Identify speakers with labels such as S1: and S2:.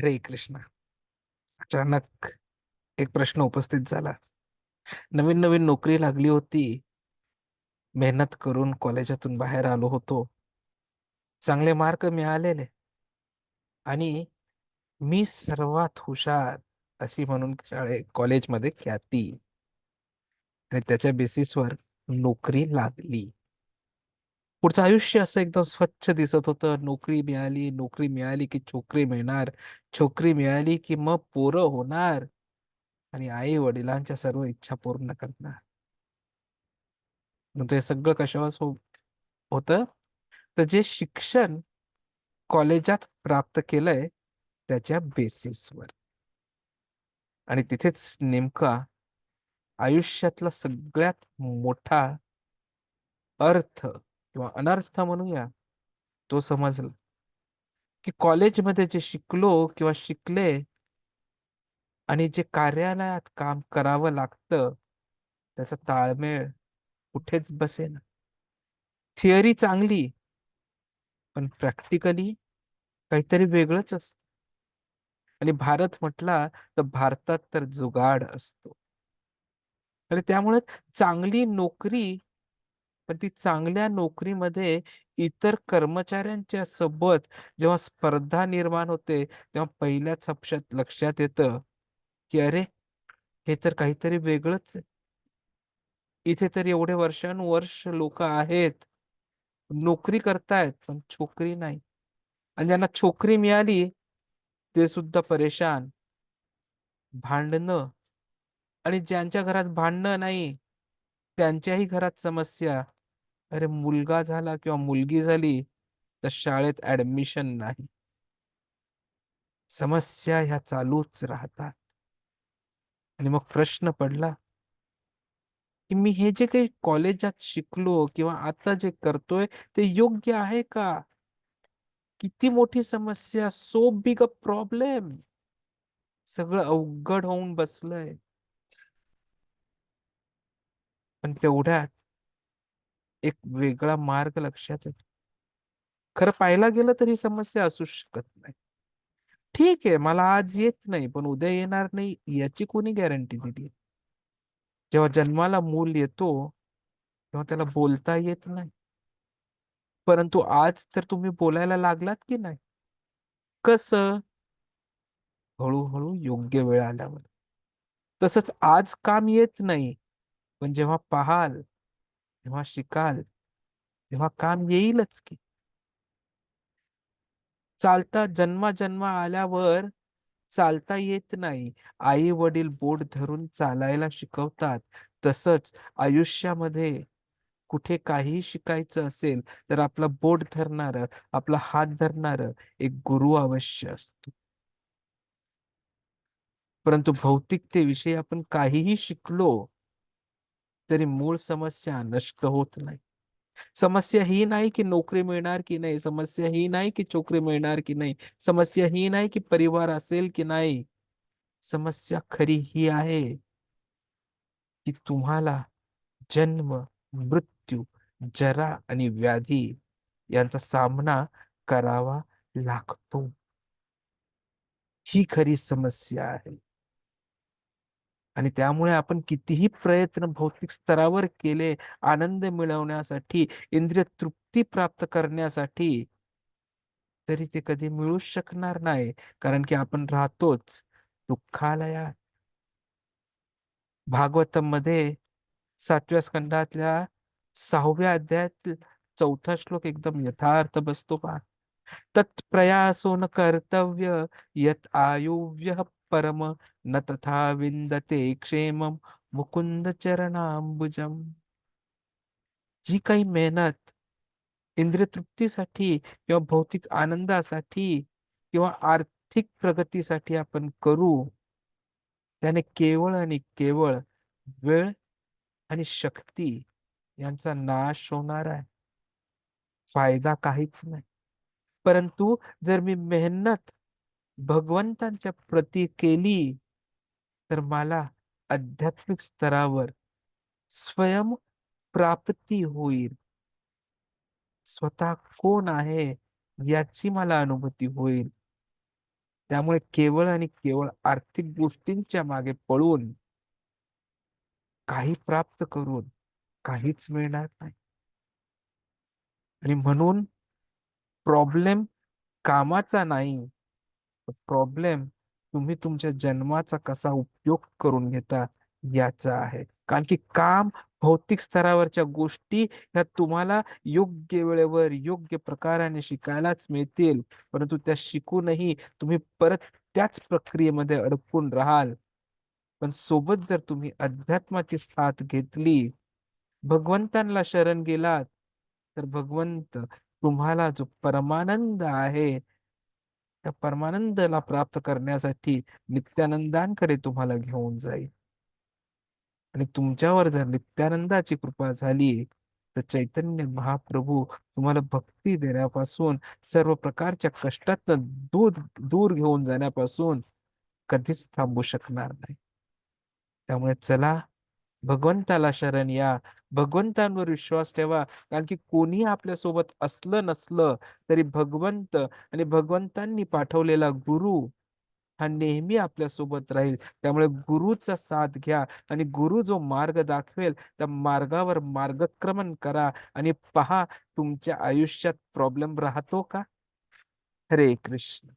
S1: हरे कृष्ण. अचानक एक प्रश्न उपस्थित झाला. नवीन नवीन नोकरी लागली होती. मेहनत करून कॉलेजातून बाहेर आलो होतो. चांगले मार्क मिळालेले आणि मी सर्वात हुशार अशी म्हणून कॉलेजमध्ये ख्याती. आणि त्याच्या बेसिसवर नोकरी लागली. पुढचं आयुष्य असं एकदम स्वच्छ दिसत होतं. नोकरी मिळाली, नोकरी मिळाली की छोकरी मिळणार, छोकरी मिळाली की मग पोरं होणार आणि आई वडिलांच्या सर्व इच्छा पूर्ण करणार. मग ते सगळं कशावर होतं? तर जे शिक्षण कॉलेजात प्राप्त केलंय त्याच्या बेसिसवर. आणि तिथेच नेमका आयुष्यातला सगळ्यात मोठा अर्थ किंवा अनर्थ म्हणूया तो समजला. की कॉलेजमध्ये जे शिकलो किंवा शिकले आणि जे कार्यालयात काम करावं लागतं त्याचा ताळमेळ कुठेच बसेना. थिअरी चांगली पण प्रॅक्टिकली काहीतरी वेगळंच असतं. आणि भारत म्हटला तर भारतात तर जुगाड असतो. आणि त्यामुळे चांगली नोकरी, पण ती चांगल्या नोकरीमध्ये इतर कर्मचाऱ्यांच्या सोबत जेव्हा स्पर्धा निर्माण होते तेव्हा पहिल्याच लक्षात येतं की अरे, हे तर काहीतरी वेगळंच आहे. इथे तर एवढे वर्षानुवर्ष लोक आहेत, नोकरी करतायत पण छोकरी नाही. आणि ज्यांना छोकरी मिळाली ते सुद्धा परेशान, भांडणं. आणि ज्यांच्या घरात भांडणं नाही त्यांच्याही घरात समस्या. अरे, मुलगा झाला किंवा मुलगी झाली तर शाळेत ऍडमिशन नाही. समस्या ह्या चालूच राहतात. आणि मग प्रश्न पडला की मी हे जे काही कॉलेजात शिकलो किंवा आता जे करतोय ते योग्य आहे का? किती मोठी समस्या, सो बिग अ प्रॉब्लेम. सगळं अवघड होऊन बसलंय. पण तेवढ्यात एक वेगळा मार्ग लक्षात येतो. खरं पाहायला गेलं तर ही समस्या असू शकत नाही. ठीक आहे, मला आज येत नाही पण उद्या येणार नाही याची कोणी गॅरंटी दिली? जेव्हा जन्माला मूल येतो तेव्हा त्याला बोलता येत नाही, परंतु आज तर तुम्ही बोलायला लागलात की नाही? कसं? हळूहळू योग्य वेळ आल्यावर. तसंच आज काम येत नाही पण जेव्हा पाहाल, तेव्हा शिकाल, तेव्हा काम येईलच की. चालता जन्मा आल्यावर चालता येत नाही, आई वडील बोट धरून चालायला शिकवतात. तसंच आयुष्यामध्ये कुठे काहीही शिकायचं असेल तर आपला बोट धरणार, आपला हात धरणार एक गुरु अवश्य असतो. परंतु भौतिकतेविषयी आपण काहीही शिकलो तरी मूळ समस्या नष्ट होत नाही. समस्या ही नाही की नोकरी मिळणार की नाही, समस्या ही नाही की छोकरी मिळणार की नाही, समस्या ही नाही की परिवार असेल की नाही. समस्या खरी ही आहे की तुम्हाला जन्म, मृत्यू, जरा आणि व्याधी यांचा सामना करावा लागतो. ही खरी समस्या आहे. आणि त्यामुळे आपण कितीही प्रयत्न भौतिक स्तरावर केले, आनंद मिळवण्यासाठी, इंद्रिय तृप्ती प्राप्त करण्यासाठी, तरी ते कधी मिळूच शकणार नाही. कारण की आपण राहतोच दुःखालयात. भागवतम मध्ये 7व्या स्कंदातल्या 6व्या अध्यायातील 4था श्लोक एकदम यथार्थ बसतो पहा. तत्प्रयासो न कर्तव्य यत आयुव्य परम न तथा विंदते क्षेमम मुकुंद चरणांबुजम. जी काही मेहनत इंद्रिय तृप्तीसाठी किंवा भौतिक आनंदासाठी किंवा आर्थिक प्रगतीसाठी आपण करू, त्याने केवळ आणि केवळ वेळ आणि शक्ती यांचा नाश होणार आहे. फायदा काहीच नाही. परंतु जर मी मेहनत भगवंतांच्या प्रती केली तर मला आध्यात्मिक स्तरावर स्वयं प्राप्ती होईल. स्वतः कोण आहे याची मला अनुभूती होईल. त्यामुळे केवळ आणि केवळ आर्थिक गोष्टींच्या मागे पळून काही प्राप्त करून काहीच मिळणार नाही. आणि म्हणून प्रॉब्लेम कामाचा नाही, प्रॉब्लेम तुम्ही तुमच्या जन्माचा कसा उपयोग करून घेता याचा आहे. कारण की काम, भौतिक स्तरावरच्या गोष्टी ह्या तुम्हाला योग्य वेळेवर योग्य प्रकाराने शिकायलाच मिळतील, परंतु त्या शिकूनही तुम्ही परत त्याच प्रक्रियेमध्ये अडकून राहाल. पण सोबत जर तुम्ही अध्यात्माची साथ घेतली, भगवंतांना शरण गेलात, तर भगवंत तुम्हाला जो परमानंद आहे, त्या परमानंदाला प्राप्त करण्यासाठी नित्यानंदांकडे तुम्हाला घेऊन जाईल. आणि तुमच्यावर जर नित्यानंदाची कृपा झाली, तर चैतन्य महाप्रभू तुम्हाला भक्ती देण्यापासून, सर्व प्रकारच्या कष्टातून दूर दूर घेऊन जाण्यापासून कधीच थांबू शकणार नाही. त्यामुळे चला, भगवंताला शरण या, भगवंतांवर विश्वास ठेवा. कारण की कोणी आपल्या सोबत असलं नसलं तरी भगवंत आणि भगवंतांनी पाठवलेला गुरु हा नेहमी आपल्या सोबत राहील. त्यामुळे गुरुचा साथ घ्या आणि गुरु जो मार्ग दाखवेल त्या मार्गावर मार्गक्रमण करा आणि पहा तुमच्या आयुष्यात प्रॉब्लेम राहतो का? हरे कृष्ण.